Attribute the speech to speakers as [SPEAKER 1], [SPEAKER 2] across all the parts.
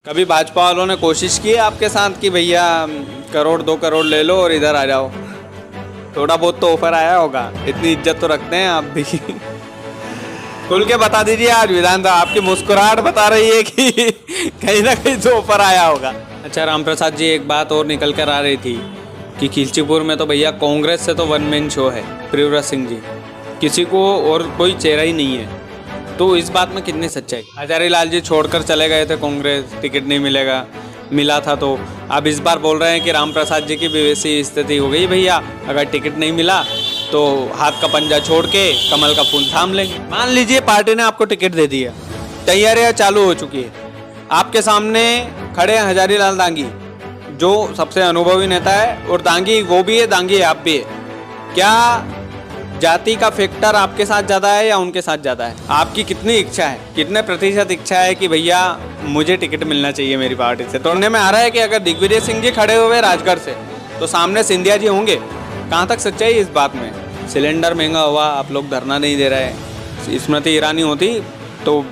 [SPEAKER 1] कभी भाजपा वालों ने कोशिश की है आपके साथ कि भैया करोड़ 2 करोड़ ले लो और इधर आ जाओ? थोड़ा बहुत तो ऑफर आया होगा, इतनी इज्जत तो रखते हैं आप भी। खुल के बता दीजिए, आज विधानसभा आपकी मुस्कुराहट बता रही है कि कहीं ना कहीं तो ऑफर आया होगा। अच्छा राम प्रसाद जी, एक बात और निकल कर आ रही थी कि खिलचीपुर में तो भैया कांग्रेस से तो वन मैन शो है प्रियव्रत सिंह जी, किसी को और कोई चेहरा ही नहीं है, तो इस बात में कितनी सच्चाई? हजारी लाल जी छोड़कर चले गए थे कांग्रेस, टिकट नहीं मिलेगा, मिला था तो अब इस बार बोल रहे हैं कि राम प्रसाद जी की भी वैसी स्थिति हो गई भैया, अगर टिकट नहीं मिला तो हाथ का पंजा छोड़ के कमल का फूल थाम लेंगे। मान लीजिए पार्टी ने आपको टिकट दे दिया, तैयारियां चालू हो चुकी है, आपके सामने खड़े हैं हजारी लाल दांगी जो सबसे अनुभवी नेता है, और दांगी वो भी है, दांगी आप भी है। क्या जाति का फैक्टर आपके साथ ज़्यादा है या उनके साथ ज़्यादा है? आपकी कितनी इच्छा है, कितने प्रतिशत इच्छा है कि भैया मुझे टिकट मिलना चाहिए मेरी पार्टी से? तोड़ने में आ रहा है कि अगर दिग्विजय सिंह जी खड़े हुए राजगढ़ से तो सामने सिंधिया जी होंगे। कहाँ तक सच्चाई इस बात में? सिलेंडर महंगा हुआ, आप लोग धरना नहीं दे रहे। स्मृति ईरानी होती तो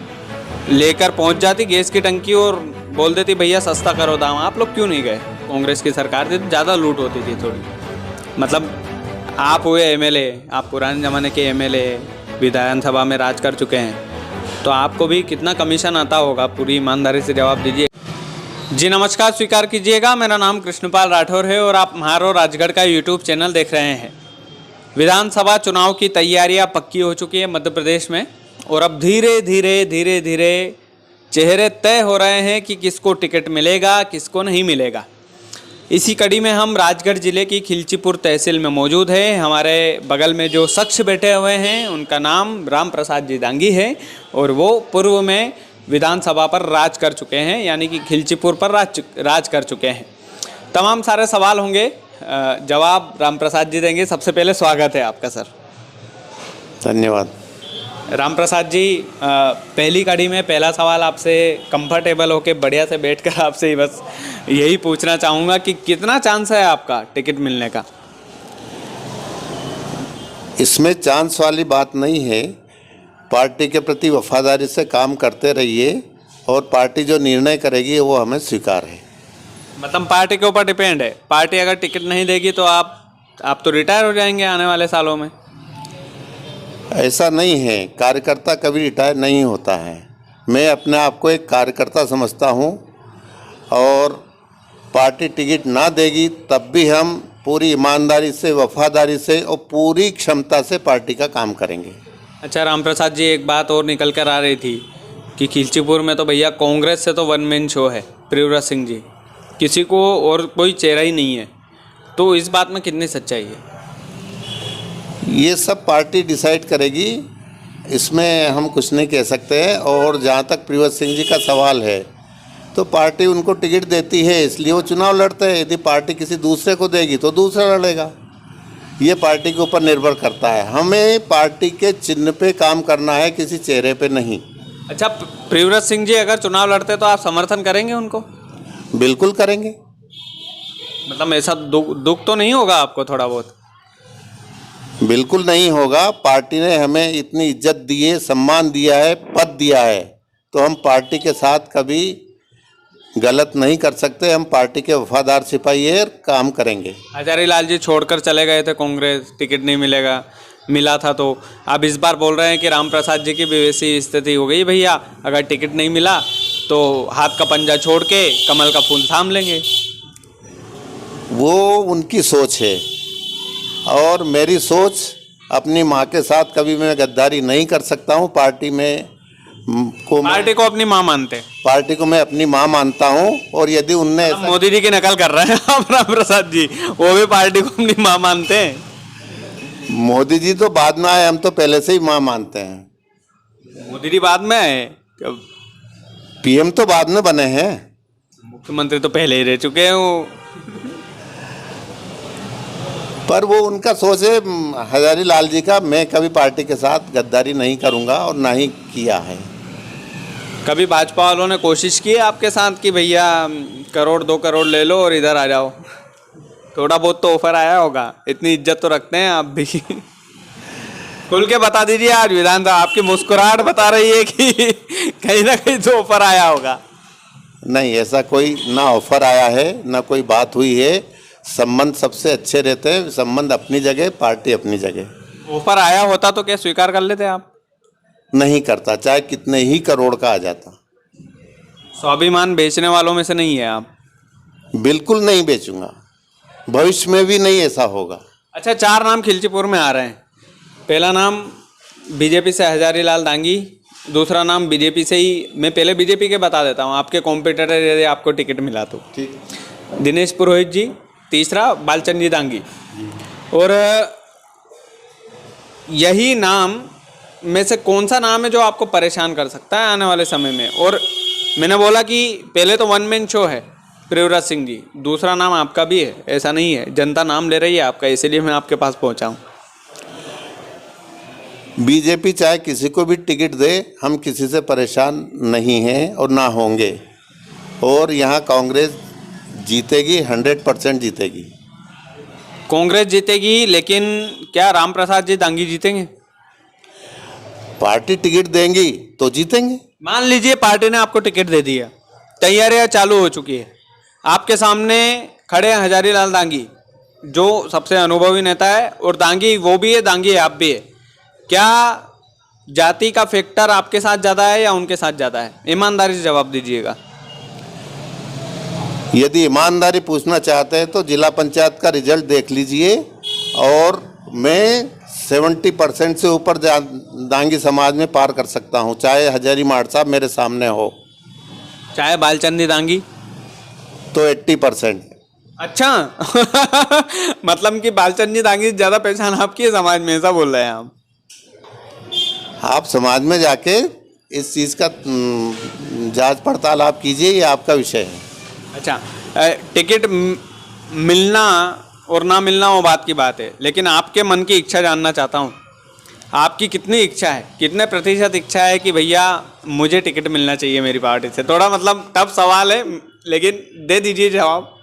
[SPEAKER 1] लेकर पहुँच जाती गैस की टंकी और बोल देती भैया सस्ता करो दाम। आप लोग क्यों नहीं गए? कांग्रेस की सरकार थी तो ज़्यादा लूट होती थी थोड़ी। मतलब आप हुए एमएलए, आप पुराने ज़माने के एमएलए, विधानसभा में राज कर चुके हैं, तो आपको भी कितना कमीशन आता होगा? पूरी ईमानदारी से जवाब दीजिए। जी नमस्कार, स्वीकार कीजिएगा, मेरा नाम कृष्णपाल राठौर है और आप म्हारो राजगढ़ का यूट्यूब चैनल देख रहे हैं। विधानसभा चुनाव की तैयारियां पक्की हो चुकी है मध्य प्रदेश में, और अब धीरे धीरे चेहरे तय हो रहे हैं कि किसको टिकट मिलेगा, किसको नहीं मिलेगा। इसी कड़ी में हम राजगढ़ जिले की खिलचीपुर तहसील में मौजूद है। हमारे बगल में जो शख्स बैठे हुए हैं उनका नाम राम प्रसाद जी दांगी है, और वो पूर्व में विधानसभा पर राज कर चुके हैं, यानी कि खिलचीपुर पर राज कर चुके हैं। तमाम सारे सवाल होंगे, जवाब राम प्रसाद जी देंगे। सबसे पहले स्वागत है आपका सर।
[SPEAKER 2] धन्यवाद।
[SPEAKER 1] राम प्रसाद जी, पहली कड़ी में पहला सवाल आपसे कंफर्टेबल होके बढ़िया से बैठकर आपसे ही बस यही पूछना चाहूँगा कि कितना चांस है आपका टिकट मिलने का?
[SPEAKER 2] इसमें चांस वाली बात नहीं है। पार्टी के प्रति वफादारी से काम करते रहिए और पार्टी जो निर्णय करेगी वो हमें स्वीकार है।
[SPEAKER 1] मतलब पार्टी के ऊपर डिपेंड है। पार्टी अगर टिकट नहीं देगी तो आप तो रिटायर हो जाएंगे आने वाले सालों में।
[SPEAKER 2] ऐसा नहीं है, कार्यकर्ता कभी रिटायर नहीं होता है। मैं अपने आप को एक कार्यकर्ता समझता हूँ, और पार्टी टिकट ना देगी तब भी हम पूरी ईमानदारी से, वफादारी से और पूरी क्षमता से पार्टी का काम करेंगे।
[SPEAKER 1] अच्छा राम प्रसाद जी, एक बात और निकल कर आ रही थी कि खिलचीपुर में तो भैया कांग्रेस से तो वन मैन शो है प्रियव्रत सिंह जी, किसी को और कोई चेहरा ही नहीं है, तो इस बात में कितनी सच्चाई है?
[SPEAKER 2] ये सब पार्टी डिसाइड करेगी, इसमें हम कुछ नहीं कह सकते हैं। और जहाँ तक प्रियव्रत सिंह जी का सवाल है, तो पार्टी उनको टिकट देती है इसलिए वो चुनाव लड़ते हैं। यदि पार्टी किसी दूसरे को देगी तो दूसरा लड़ेगा। ये पार्टी के ऊपर निर्भर करता है। हमें पार्टी के चिन्ह पे काम करना है, किसी चेहरे पे नहीं।
[SPEAKER 1] अच्छा, प्रियव्रत सिंह जी अगर चुनाव लड़ते तो आप समर्थन करेंगे उनको?
[SPEAKER 2] बिल्कुल करेंगे।
[SPEAKER 1] मतलब ऐसा दुख तो नहीं होगा आपको थोड़ा बहुत?
[SPEAKER 2] बिल्कुल नहीं होगा। पार्टी ने हमें इतनी इज्जत दी है, सम्मान दिया है, पद दिया है, तो हम पार्टी के साथ कभी गलत नहीं कर सकते। हम पार्टी के वफादार सिपाही है, काम करेंगे।
[SPEAKER 1] हजारी लाल जी छोड़कर चले गए थे कांग्रेस, टिकट नहीं मिलेगा, मिला था तो अब इस बार बोल रहे हैं कि राम प्रसाद जी की भी वैसी स्थिति हो गई भैया, अगर टिकट नहीं मिला तो हाथ का पंजा छोड़ के कमल का फूल थाम लेंगे।
[SPEAKER 2] वो उनकी सोच है, और मेरी सोच, अपनी माँ के साथ कभी मैं गद्दारी नहीं कर सकता हूँ। पार्टी को
[SPEAKER 1] अपनी माँ मानते हैं?
[SPEAKER 2] पार्टी को मैं अपनी माँ मानता हूँ, और यदि उनने
[SPEAKER 1] मोदी जी की नकल कर रहे हैं आप राम प्रसाद जी, वो भी पार्टी को अपनी माँ मानते हैं?
[SPEAKER 2] मोदी जी तो बाद में आए, हम तो पहले से ही माँ मानते हैं।
[SPEAKER 1] मोदी जी बाद में आए?
[SPEAKER 2] पीएम तो बाद में बने हैं।
[SPEAKER 1] मुख्यमंत्री तो पहले ही रह चुके हैं वो।
[SPEAKER 2] पर वो उनका सोच है हजारी लाल जी का। मैं कभी पार्टी के साथ गद्दारी नहीं करूंगा और ना ही किया है।
[SPEAKER 1] कभी भाजपा वालों ने कोशिश की है आपके साथ कि भैया करोड़ 2 करोड़ ले लो और इधर आ जाओ? थोड़ा बहुत तो ऑफर आया होगा, इतनी इज्जत तो रखते हैं आप भी। खुल के बता दीजिए, आज विधानसभा आपकी मुस्कुराहट बता रही है कि कहीं ना कहीं तो ऑफर आया होगा।
[SPEAKER 2] नहीं, ऐसा कोई ना ऑफर आया है ना कोई बात हुई है। संबंध सबसे अच्छे रहते हैं, संबंध अपनी जगह, पार्टी अपनी जगह।
[SPEAKER 1] ऑफर आया होता तो क्या स्वीकार कर लेते आप?
[SPEAKER 2] नहीं करता, चाहे कितने ही करोड़ का आ जाता।
[SPEAKER 1] स्वाभिमान बेचने वालों में से नहीं है आप?
[SPEAKER 2] बिल्कुल नहीं बेचूंगा, भविष्य में भी नहीं ऐसा होगा।
[SPEAKER 1] अच्छा, 4 नाम खिलचीपुर में आ रहे हैं। पहला नाम बीजेपी से हजारी लाल डांगी, दूसरा नाम बीजेपी से ही, मैं पहले बीजेपी के बता देता हूँ, आपके कॉम्पिटिटर यदि आपको टिकट मिला तो,
[SPEAKER 2] ठीक।
[SPEAKER 1] दिनेश पुरोहित जी, तीसरा बालचंद जी डांगी। और यही नाम में से कौन सा नाम है जो आपको परेशान कर सकता है आने वाले समय में? और मैंने बोला कि पहले तो वन मैन शो है प्रियव्रत सिंह जी, दूसरा नाम आपका भी है, ऐसा नहीं है, जनता नाम ले रही है आपका, इसीलिए मैं आपके पास पहुंचा हूं।
[SPEAKER 2] बीजेपी चाहे किसी को भी टिकट दे, हम किसी से परेशान नहीं हैं और ना होंगे। और यहाँ कांग्रेस जीतेगी, 100% जीतेगी।
[SPEAKER 1] कांग्रेस जीतेगी, लेकिन क्या राम प्रसाद जी दांगी जीतेंगे?
[SPEAKER 2] पार्टी टिकट देंगी तो जीतेंगे।
[SPEAKER 1] मान लीजिए पार्टी ने आपको टिकट दे दिया, तैयारियां चालू हो चुकी है, आपके सामने खड़े हैं हजारी लाल डांगी जो सबसे अनुभवी नेता है, और दांगी वो भी है, दांगी आप भी है। क्या जाति का फैक्टर आपके साथ ज़्यादा है या उनके साथ ज़्यादा है? ईमानदारी से जवाब दीजिएगा।
[SPEAKER 2] यदि ईमानदारी पूछना चाहते हैं तो जिला पंचायत का रिजल्ट देख लीजिए, और मैं 70% से ऊपर दांगी समाज में पार कर सकता हूँ, चाहे हजारी माड़ साहब मेरे सामने हो,
[SPEAKER 1] चाहे बालचंदी दांगी
[SPEAKER 2] तो 80%।
[SPEAKER 1] अच्छा मतलब कि बालचंदी दांगी ज़्यादा पहचान आपकी है समाज में, ऐसा बोल रहे हैं
[SPEAKER 2] आप समाज में जाके इस चीज़ का जांच पड़ताल आप कीजिए, ये आपका विषय है।
[SPEAKER 1] अच्छा, टिकट मिलना और ना मिलना वो बात की बात है, लेकिन आपके मन की इच्छा जानना चाहता हूँ। आपकी कितनी इच्छा है, कितने प्रतिशत इच्छा है कि भैया मुझे टिकट मिलना चाहिए मेरी पार्टी से? थोड़ा मतलब टफ सवाल है, लेकिन दे दीजिए जवाब।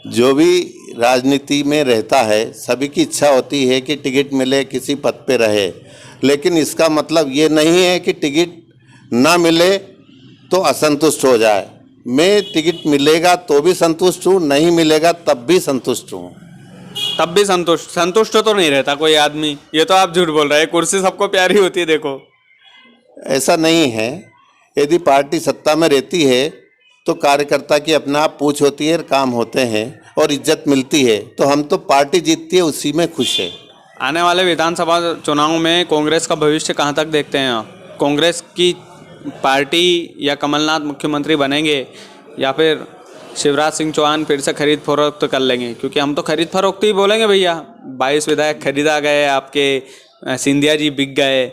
[SPEAKER 2] जो भी राजनीति में रहता है सभी की इच्छा होती है कि टिकट मिले, किसी पद पे रहे, लेकिन इसका मतलब ये नहीं है कि टिकट ना मिले तो असंतुष्ट हो जाए। मैं टिकट मिलेगा तो भी संतुष्ट हूँ, नहीं मिलेगा तब भी संतुष्ट हूँ।
[SPEAKER 1] तब भी संतुष्ट तो नहीं रहता कोई आदमी, ये तो आप झूठ बोल रहे हैं। कुर्सी सबको प्यारी होती है, देखो
[SPEAKER 2] ऐसा नहीं है। यदि पार्टी सत्ता में रहती है तो कार्यकर्ता की अपना आप पूछ होती है, काम होते हैं और इज्जत मिलती है, तो हम तो पार्टी जीतती है उसी में खुश है।
[SPEAKER 1] आने वाले विधानसभा चुनाव में कांग्रेस का भविष्य कहाँ तक देखते हैं आप? कांग्रेस की पार्टी या कमलनाथ मुख्यमंत्री बनेंगे, या फिर शिवराज सिंह चौहान फिर से खरीद फरोख्त कर लेंगे? क्योंकि हम तो खरीद फरोख्त ही बोलेंगे भैया। 22 विधायक खरीदा गए आपके, सिंधिया जी बिक गए,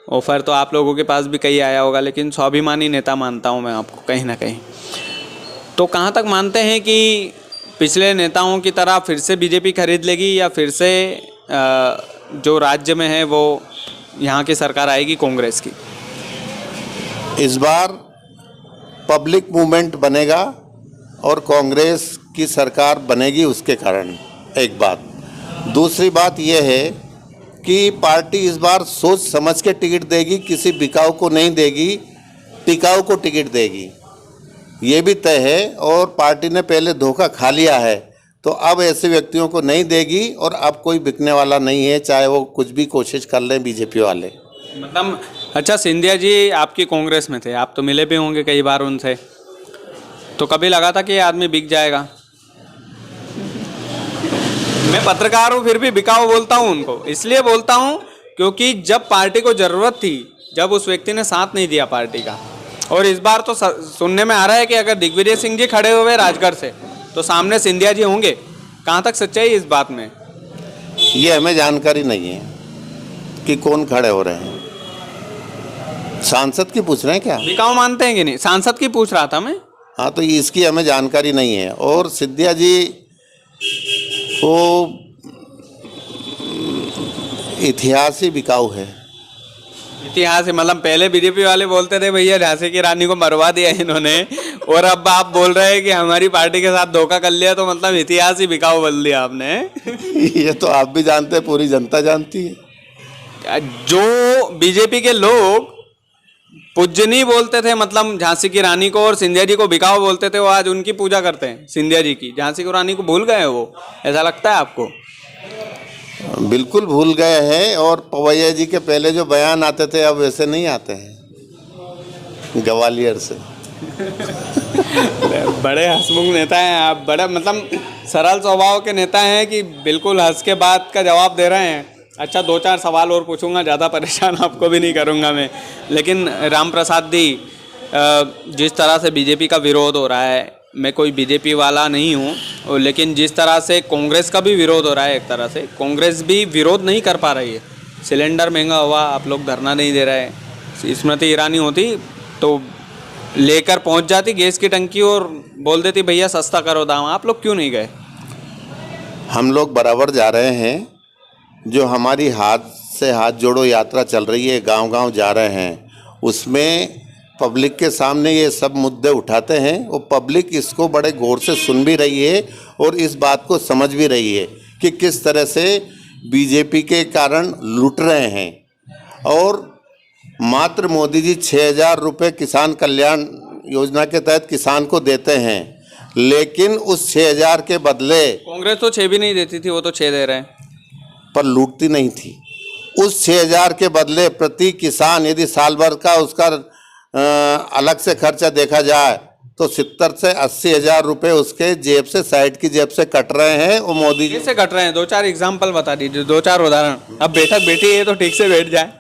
[SPEAKER 1] ऑफर तो आप लोगों के पास भी कहीं आया होगा, लेकिन स्वाभिमानी नेता मानता हूँ मैं आपको कहीं ना कहीं। तो कहाँ तक मानते हैं कि पिछले नेताओं की तरह फिर से बीजेपी खरीद लेगी, या फिर से जो राज्य में है वो यहाँ की सरकार आएगी कांग्रेस की?
[SPEAKER 2] इस बार पब्लिक मूवमेंट बनेगा और कांग्रेस की सरकार बनेगी, उसके कारण एक बात। दूसरी बात यह है कि पार्टी इस बार सोच समझ के टिकट देगी, किसी बिकाऊ को नहीं देगी, टिकाऊ को टिकट देगी, ये भी तय है। और पार्टी ने पहले धोखा खा लिया है, तो अब ऐसे व्यक्तियों को नहीं देगी, और अब कोई बिकने वाला नहीं है, चाहे वो कुछ भी कोशिश कर लें बीजेपी वाले।
[SPEAKER 1] मतलब अच्छा, सिंधिया जी आपकी कांग्रेस में थे, आप तो मिले भी होंगे कई बार उनसे, तो कभी लगा था कि ये आदमी बिक जाएगा? मैं पत्रकार हूँ फिर भी बिकाऊ बोलता हूँ उनको, इसलिए बोलता हूँ क्योंकि जब पार्टी को ज़रूरत थी, जब उस व्यक्ति ने साथ नहीं दिया पार्टी का। और इस बार तो सुनने में आ रहा है कि अगर दिग्विजय सिंह जी खड़े हुए राजगढ़ से तो सामने सिंधिया जी होंगे। कहाँ तक सच्चाई इस बात में?
[SPEAKER 2] ये हमें जानकारी नहीं है कि कौन खड़े हो रहे हैं। सांसद की पूछ रहे हैं क्या?
[SPEAKER 1] बिकाऊ मानते हैं कि नहीं? सांसद की पूछ रहा था मैं।
[SPEAKER 2] हाँ, तो इसकी हमें जानकारी नहीं है। और सिंधिया जी वो इतिहास ही बिकाऊ है।
[SPEAKER 1] इतिहास है मतलब पहले बीजेपी वाले बोलते थे भैया झांसी की रानी को मरवा दिया इन्होंने, और अब आप बोल रहे हैं कि हमारी पार्टी के साथ धोखा कर लिया, तो मतलब इतिहास ही बिकाऊ बोल दिया आपने।
[SPEAKER 2] ये तो आप भी जानते हैं, पूरी जनता जानती है।
[SPEAKER 1] जो बीजेपी के लोग पूजनी बोलते थे, मतलब झांसी की रानी को, और सिंधिया जी को बिकाऊ बोलते थे, वो आज उनकी पूजा करते हैं सिंधिया जी की। झांसी की रानी को भूल गए हैं वो, ऐसा लगता है आपको?
[SPEAKER 2] बिल्कुल भूल गए हैं। और पवैया जी के पहले जो बयान आते थे अब वैसे नहीं आते हैं ग्वालियर से।
[SPEAKER 1] बड़े हंसमुख नेता हैं आप, बड़े मतलब सरल स्वभाव के नेता हैं कि बिल्कुल हंस के बात का जवाब दे रहे हैं। अच्छा, 2-4 सवाल और पूछूंगा, ज़्यादा परेशान आपको भी नहीं करूंगा मैं। लेकिन राम प्रसाद जी, जिस तरह से बीजेपी का विरोध हो रहा है, मैं कोई बीजेपी वाला नहीं हूँ, लेकिन जिस तरह से कांग्रेस का भी विरोध हो रहा है, एक तरह से कांग्रेस भी विरोध नहीं कर पा रही है। सिलेंडर महंगा हुआ, आप लोग धरना नहीं दे रहे हैं। स्मृति ईरानी होती तो लेकर पहुंच जाती गैस की टंकी और बोल देती भैया सस्ता करो दाम। आप लोग क्यों नहीं गए?
[SPEAKER 2] हम लोग बराबर जा रहे हैं। जो हमारी हाथ से हाथ जोड़ो यात्रा चल रही है, गांव-गांव जा रहे हैं, उसमें पब्लिक के सामने ये सब मुद्दे उठाते हैं। वो पब्लिक इसको बड़े गौर से सुन भी रही है और इस बात को समझ भी रही है कि किस तरह से बीजेपी के कारण लूट रहे हैं। और मात्र मोदी जी 6,000 रुपये किसान कल्याण योजना के तहत किसान को देते हैं, लेकिन उस 6,000 के बदले
[SPEAKER 1] कांग्रेस तो 6 भी नहीं देती थी, वो तो 6 दे रहे हैं।
[SPEAKER 2] पर लूटती नहीं थी। उस 6,000 के बदले प्रति किसान यदि साल भर का उसका अलग से खर्चा देखा जाए तो 70 से 80 हज़ार रुपये उसके जेब से, साइड की जेब से कट रहे हैं। वो मोदी जी
[SPEAKER 1] कैसे कट रहे हैं? 2-4 एग्जाम्पल बता दीजिए, 2-4 उदाहरण। अब बैठक बैठी है तो ठीक से बैठ जाए।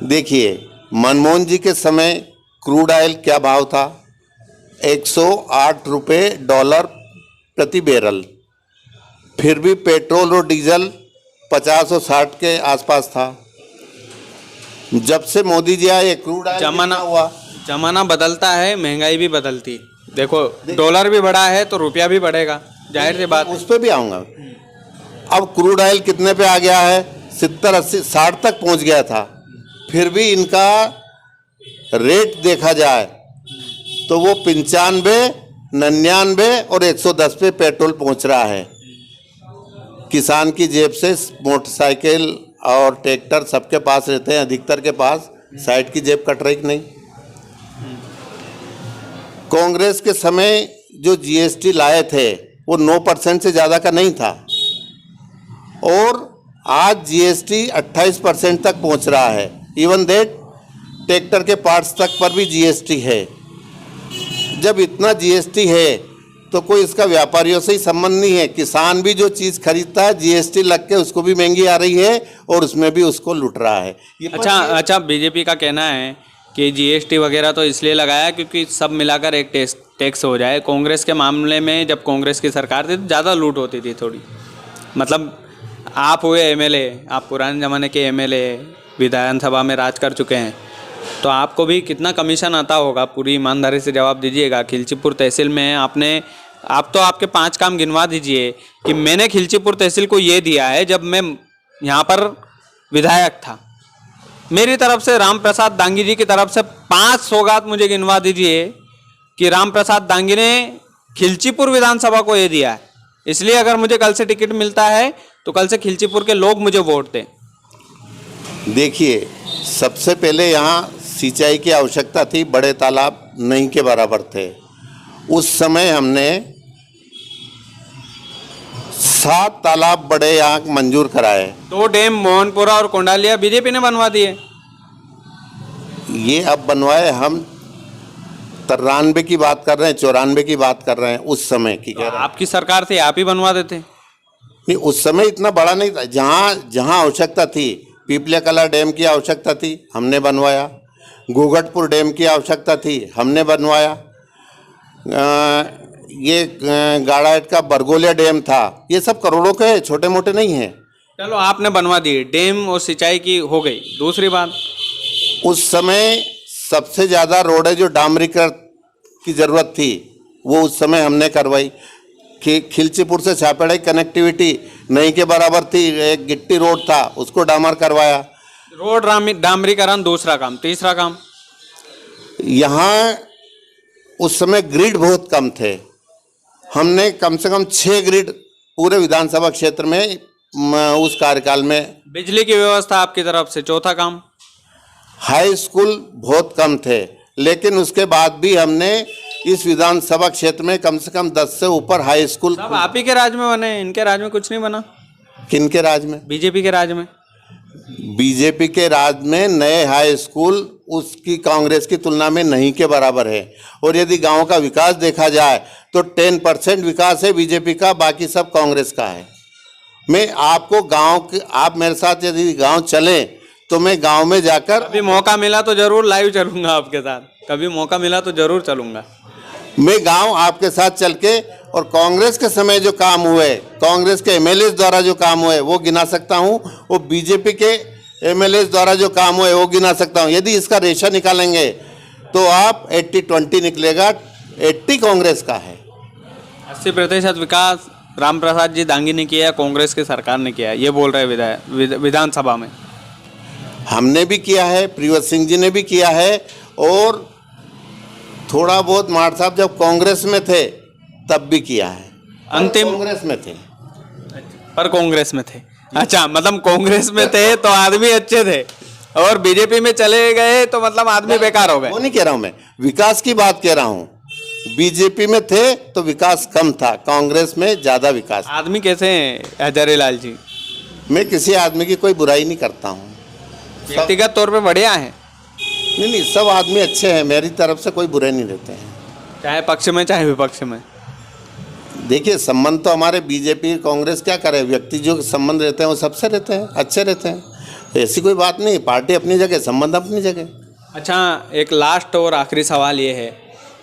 [SPEAKER 2] देखिए, मनमोहन जी के समय क्रूड ऑयल क्या भाव था? 108 रुपये डॉलर प्रति बैरल। फिर भी पेट्रोल और डीजल 50 और 60 के आसपास था। जब से मोदी जी आए क्रूड ऑयल
[SPEAKER 1] जमाना बदलता है, महंगाई भी बदलती। देखो, डॉलर भी बढ़ा है तो रुपया भी बढ़ेगा, जाहिर सी बात।
[SPEAKER 2] उस पर भी आऊँगा। अब क्रूड ऑयल कितने पे आ गया है? 70, 80, 60 तक पहुँच गया था। फिर भी इनका रेट देखा जाए तो वो 95, 99 और 110 पे पेट्रोल पहुँच रहा है। किसान की जेब से मोटरसाइकिल और ट्रैक्टर सबके पास रहते हैं, अधिकतर के पास साइड की जेब कट रही कि नहीं? कांग्रेस के समय जो जीएसटी लाए थे वो 9% से ज़्यादा का नहीं था, और आज जीएसटी 28% तक पहुंच रहा है। इवन दैट ट्रैक्टर के पार्ट्स तक पर भी जीएसटी है। जब इतना जीएसटी है तो कोई इसका व्यापारियों से ही संबंध नहीं है। किसान भी जो चीज़ खरीदता है जीएसटी लग के उसको भी महंगी आ रही है और उसमें भी उसको लूट रहा है।
[SPEAKER 1] अच्छा, बीजेपी का कहना है कि जीएसटी वगैरह तो इसलिए लगाया क्योंकि सब मिलाकर एक टैक्स हो जाए। कांग्रेस के मामले में जब कांग्रेस की सरकार थी तो ज़्यादा लूट होती थी थोड़ी। मतलब आप हुए एमएलए, आप पुराने ज़माने के एमएलए, विधानसभा में राज कर चुके हैं, तो आपको भी कितना कमीशन आता होगा? पूरी ईमानदारी से जवाब दीजिएगा। खिलचीपुर तहसील में आप तो आपके 5 काम गिनवा दीजिए कि मैंने खिलचीपुर तहसील को ये दिया है जब मैं यहाँ पर विधायक था। मेरी तरफ से, राम प्रसाद दांगी जी की तरफ से 5 सौगात मुझे गिनवा दीजिए कि राम प्रसाद दांगी ने खिलचीपुर विधानसभा को ये दिया है। इसलिए अगर मुझे कल से टिकट मिलता है तो कल से खिलचीपुर के लोग मुझे वोट दें।
[SPEAKER 2] देखिए, सबसे पहले यहाँ सिंचाई की आवश्यकता थी, बड़े तालाब नहीं के बराबर थे। उस समय हमने 7 तालाब बड़े यहाँ मंजूर कराए।
[SPEAKER 1] 2 डैम मोहनपुरा और कोंडालिया बीजेपी ने बनवा दिए।
[SPEAKER 2] ये अब बनवाए। हम 93 की बात कर रहे हैं, 94 की बात कर रहे हैं। उस समय की कह रहे हैं।
[SPEAKER 1] आपकी सरकार थी, आप ही बनवा देते।
[SPEAKER 2] नहीं, उस समय इतना बड़ा नहीं था। जहाँ आवश्यकता थी, पीपले कला डैम की आवश्यकता थी, हमने बनवाया। घूघटपुर डैम की आवश्यकता थी, हमने बनवाया। ये गाड़ाट का बरगोलिया डैम था। ये सब करोड़ों के, छोटे मोटे नहीं हैं।
[SPEAKER 1] चलो, आपने बनवा दिए, डैम और सिंचाई की हो गई। दूसरी बात,
[SPEAKER 2] उस समय सबसे ज़्यादा रोडें जो डामरीकरण की ज़रूरत थी वो उस समय हमने करवाई। कि खिलचीपुर से छापेड़ा की कनेक्टिविटी नहीं के बराबर थी, एक गिट्टी रोड था, उसको डामर करवाया।
[SPEAKER 1] रोड डामरीकरण दूसरा काम। तीसरा काम,
[SPEAKER 2] यहाँ उस समय ग्रिड बहुत कम थे। हमने कम से कम 6 ग्रिड पूरे विधानसभा क्षेत्र में उस कार्यकाल में।
[SPEAKER 1] बिजली की व्यवस्था आपकी तरफ से। चौथा काम,
[SPEAKER 2] हाई स्कूल बहुत कम थे, लेकिन उसके बाद भी हमने इस विधानसभा क्षेत्र में कम से कम 10 से ऊपर हाई स्कूल।
[SPEAKER 1] सब आप ही के राज में बने, इनके राज में कुछ नहीं बना?
[SPEAKER 2] किनके राज में?
[SPEAKER 1] बीजेपी के राज में।
[SPEAKER 2] बीजेपी के राज में नए हाई स्कूल उसकी कांग्रेस की तुलना में नहीं के बराबर है। और यदि गांव का विकास देखा जाए तो 10% विकास है बीजेपी का, बाकी सब कांग्रेस का है। मैं आपको गांव के, आप मेरे साथ यदि गांव चलें तो मैं गांव में जाकर,
[SPEAKER 1] कभी मौका मिला तो जरूर लाइव चलूंगा आपके साथ, कभी मौका मिला तो जरूर चलूंगा।
[SPEAKER 2] मैं गांव आपके साथ चल के, और कांग्रेस के समय जो काम हुए, कांग्रेस के एमएलए द्वारा जो काम हुए वो गिना सकता हूं, और बीजेपी के एमएलए द्वारा जो काम हुए वो गिना सकता हूं। यदि इसका रेशा निकालेंगे तो आप 80-20 निकलेगा, 80 कांग्रेस का है।
[SPEAKER 1] 80% विकास रामप्रसाद जी दांगी ने किया है, कांग्रेस की सरकार ने किया है, ये बोल रहे विधायक विधानसभा में।
[SPEAKER 2] हमने भी किया है, प्रियव्रत सिंह जी ने भी किया है, और थोड़ा बहुत मार साहब जब कांग्रेस में थे तब भी किया है।
[SPEAKER 1] अंतिम
[SPEAKER 2] कांग्रेस में थे,
[SPEAKER 1] पर कांग्रेस में थे। अच्छा, मतलब कांग्रेस में थे तो आदमी अच्छे थे, और बीजेपी में चले गए तो मतलब आदमी बेकार हो गए।
[SPEAKER 2] वो नहीं कह रहा हूं, मैं विकास की बात कह रहा हूं। बीजेपी में थे तो विकास कम था, कांग्रेस में ज्यादा विकास।
[SPEAKER 1] आदमी कैसे हैं हजारीलाल जी?
[SPEAKER 2] मैं किसी आदमी की कोई बुराई नहीं करता हूं,
[SPEAKER 1] व्यक्तिगत तौर पे बढ़िया है,
[SPEAKER 2] नहीं, सब आदमी अच्छे हैं, मेरी तरफ से कोई बुराई नहीं रहते हैं,
[SPEAKER 1] चाहे पक्ष में चाहे विपक्ष में।
[SPEAKER 2] देखिए संबंध तो हमारे बीजेपी कांग्रेस क्या करे, व्यक्ति जो संबंध रहते हैं वो सबसे रहते हैं, अच्छे रहते हैं, ऐसी कोई बात नहीं। पार्टी अपनी जगह, संबंध अपनी जगह।
[SPEAKER 1] अच्छा, एक लास्ट और आखिरी सवाल ये है,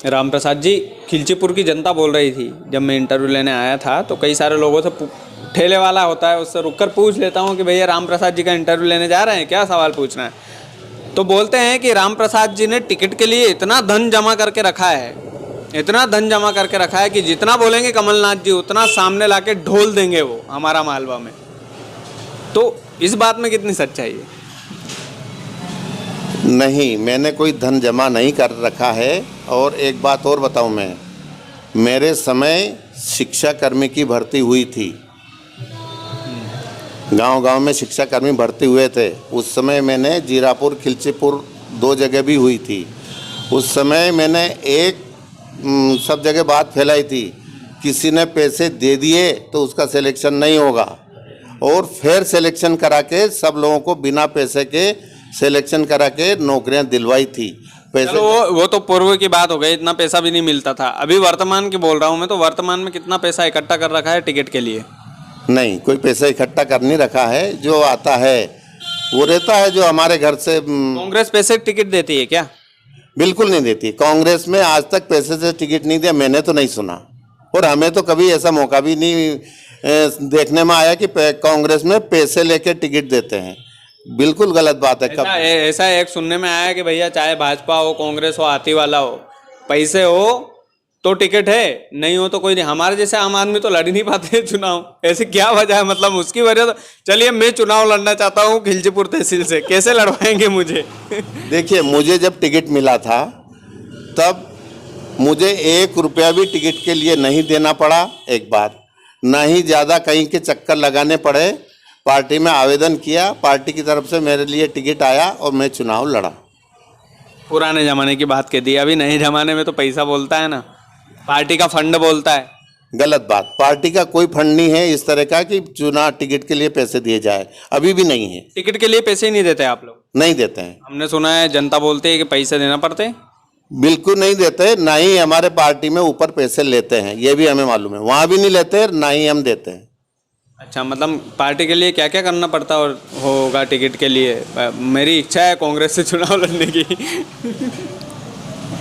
[SPEAKER 1] रामप्रसाद जी, खिलचीपुर की जनता बोल रही थी, जब मैं इंटरव्यू लेने आया था तो कई सारे लोगों से, ठेले वाला होता है उससे रुककर पूछ लेता हूँ कि भैया रामप्रसाद जी का इंटरव्यू लेने जा रहे हैं, क्या सवाल पूछना है? तो बोलते हैं कि रामप्रसाद जी ने टिकट के लिए इतना धन जमा करके रखा है, इतना धन जमा करके रखा है कि जितना बोलेंगे कमलनाथ जी उतना सामने लाके ढोल देंगे वो हमारा मालवा में। तो इस बात में कितनी सच्चाई है?
[SPEAKER 2] नहीं, मैंने कोई धन जमा नहीं कर रखा है। और एक बात और बताऊं, मैं मेरे समय शिक्षाकर्मी की भर्ती हुई थी, गांव-गांव में शिक्षाकर्मी भर्ती हुए थे। उस समय मैंने जीरापुर, खिलचीपुर 2 जगह भी हुई थी। उस समय मैंने सब जगह बात फैलाई थी, किसी ने पैसे दे दिए तो उसका सिलेक्शन नहीं होगा, और फिर सिलेक्शन करा के सब लोगों को बिना पैसे के सिलेक्शन करा के नौकरियां दिलवाई थी। पैसे
[SPEAKER 1] चलो वो तो पूर्व की बात हो गई, इतना पैसा भी नहीं मिलता था। अभी वर्तमान की बोल रहा हूँ मैं, तो वर्तमान में कितना पैसा इकट्ठा कर रखा है टिकट के लिए?
[SPEAKER 2] नहीं, कोई पैसा इकट्ठा कर नहीं रखा है, जो आता है वो रहता है, जो हमारे घर से।
[SPEAKER 1] कांग्रेस पैसे टिकट देती है क्या?
[SPEAKER 2] बिल्कुल नहीं देती, कांग्रेस में आज तक पैसे से टिकट नहीं दिया, मैंने तो नहीं सुना, और हमें तो कभी ऐसा मौका भी नहीं देखने में आया कि कांग्रेस में पैसे लेके टिकट देते हैं। बिल्कुल गलत बात है।
[SPEAKER 1] ऐसा एक सुनने में आया कि भैया चाहे भाजपा हो, कांग्रेस हो, आती वाला हो, पैसे हो तो टिकट है, नहीं हो तो कोई नहीं। हमारे जैसे आम आदमी तो लड़ ही नहीं पाते चुनाव, ऐसे क्या वजह है? मतलब उसकी वजह तो, चलिए मैं चुनाव लड़ना चाहता हूँ खिलचीपुर तहसील से, कैसे लड़वाएंगे मुझे?
[SPEAKER 2] देखिए, मुझे जब टिकट मिला था तब मुझे 1 रुपया भी टिकट के लिए नहीं देना पड़ा, एक बार, ना ही ज़्यादा कहीं के चक्कर लगाने पड़े। पार्टी में आवेदन किया, पार्टी की तरफ से मेरे लिए टिकट आया और मैं चुनाव लड़ा।
[SPEAKER 1] पुराने ज़माने की बात कह दी, अभी नए ज़माने में तो पैसा बोलता है ना, पार्टी का फंड बोलता है।
[SPEAKER 2] गलत बात, पार्टी का कोई फंड नहीं है इस तरह का कि चुनाव टिकट के लिए पैसे दिए जाए, अभी भी नहीं है।
[SPEAKER 1] टिकट के लिए पैसे ही नहीं देते आप लोग?
[SPEAKER 2] नहीं देते हैं।
[SPEAKER 1] हमने सुना है जनता बोलती है कि पैसे देना पड़ते।
[SPEAKER 2] बिल्कुल नहीं देते, ना ही हमारे पार्टी में ऊपर पैसे लेते हैं, ये भी हमें मालूम है, वहाँ भी नहीं लेते, ना ही हम देते हैं।
[SPEAKER 1] अच्छा, मतलब पार्टी के लिए क्या क्या करना पड़ता होगा टिकट के लिए? मेरी इच्छा है कांग्रेस से चुनाव लड़ने की।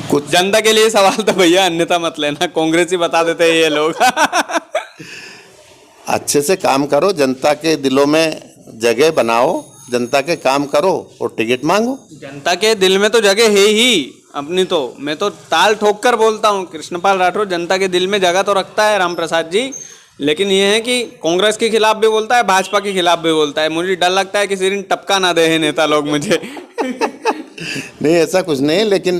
[SPEAKER 2] कुछ
[SPEAKER 1] जनता के लिए सवाल तो भैया, अन्यथा मत लेना, कांग्रेस ही बता देते हैं ये लोग।
[SPEAKER 2] अच्छे से काम करो, जनता के दिलों में जगह बनाओ, जनता के काम करो और टिकट मांगो।
[SPEAKER 1] जनता के दिल में तो जगह है ही अपनी, तो मैं तो ताल ठोक कर बोलता हूँ, कृष्णपाल राठौर जनता के दिल में जगह तो रखता है रामप्रसाद जी, लेकिन ये है कि कांग्रेस के खिलाफ भी बोलता है, भाजपा के खिलाफ भी बोलता है। मुझे डर लगता है कि किसी दिन टपका ना दे नेता लोग मुझे।
[SPEAKER 2] नहीं, ऐसा कुछ नहीं, लेकिन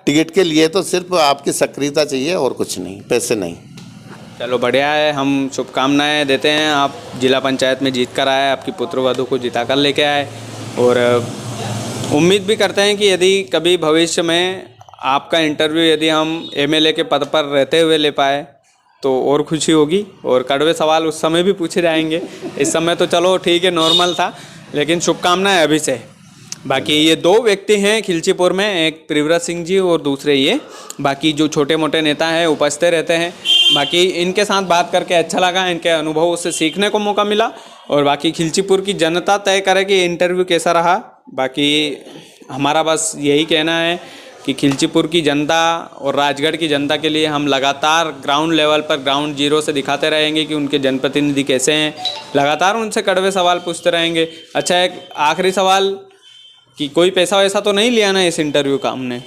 [SPEAKER 2] टिकट के लिए तो सिर्फ आपकी सक्रियता चाहिए और कुछ नहीं, पैसे नहीं।
[SPEAKER 1] चलो बढ़िया है, हम शुभकामनाएं देते हैं। आप जिला पंचायत में जीत कर आए, आपकी पुत्र वधू को जिता कर लेके आए, और उम्मीद भी करते हैं कि यदि कभी भविष्य में आपका इंटरव्यू यदि हम एमएलए के पद पर रहते हुए ले पाए तो और खुशी होगी, और कड़वे सवाल उस समय भी पूछे जाएंगे। इस समय तो चलो ठीक है, नॉर्मल था, लेकिन शुभकामनाएं अभी से। बाकी ये दो व्यक्ति हैं खिलचीपुर में, एक प्रियव्रत सिंह जी और दूसरे ये। बाकी जो छोटे मोटे नेता हैं उपस्थित रहते हैं। बाकी इनके साथ बात करके अच्छा लगा, इनके अनुभवों से सीखने को मौका मिला। और बाकी खिलचीपुर की जनता तय करे कि इंटरव्यू कैसा रहा। बाकी हमारा बस यही कहना है कि खिलचीपुर की जनता और राजगढ़ की जनता के लिए हम लगातार ग्राउंड लेवल पर, ग्राउंड जीरो से दिखाते रहेंगे कि उनके जनप्रतिनिधि कैसे हैं। लगातार उनसे कड़वे सवाल पूछते रहेंगे। अच्छा, एक आखिरी सवाल कि कोई पैसा वैसा तो नहीं लिया ना इस इंटरव्यू का हमने?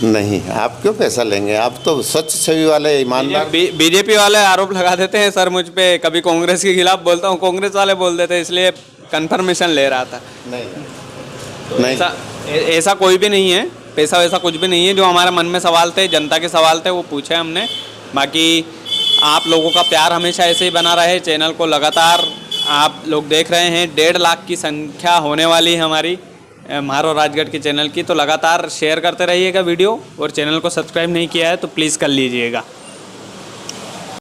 [SPEAKER 2] नहीं, आप क्यों पैसा लेंगे? आप तो स्वच्छ छवि वाले ईमानदार।
[SPEAKER 1] बीजेपी वाले आरोप लगा देते हैं सर मुझ पे, कभी कांग्रेस के खिलाफ बोलता हूँ, कांग्रेस वाले बोल देते हैं, इसलिए कंफर्मेशन ले रहा था।
[SPEAKER 2] नहीं,
[SPEAKER 1] ऐसा कोई भी नहीं है, पैसा वैसा कुछ भी नहीं है। जो हमारे मन में सवाल थे, जनता के सवाल थे, वो पूछे हमने। बाकी आप लोगों का प्यार हमेशा ऐसे ही बना रहे। चैनल को लगातार आप लोग देख रहे हैं, 1.5 लाख की संख्या होने वाली है हमारी म्हारो राजगढ़ के चैनल की। तो लगातार शेयर करते रहिएगा वीडियो, और चैनल को सब्सक्राइब नहीं किया है तो प्लीज़ कर लीजिएगा।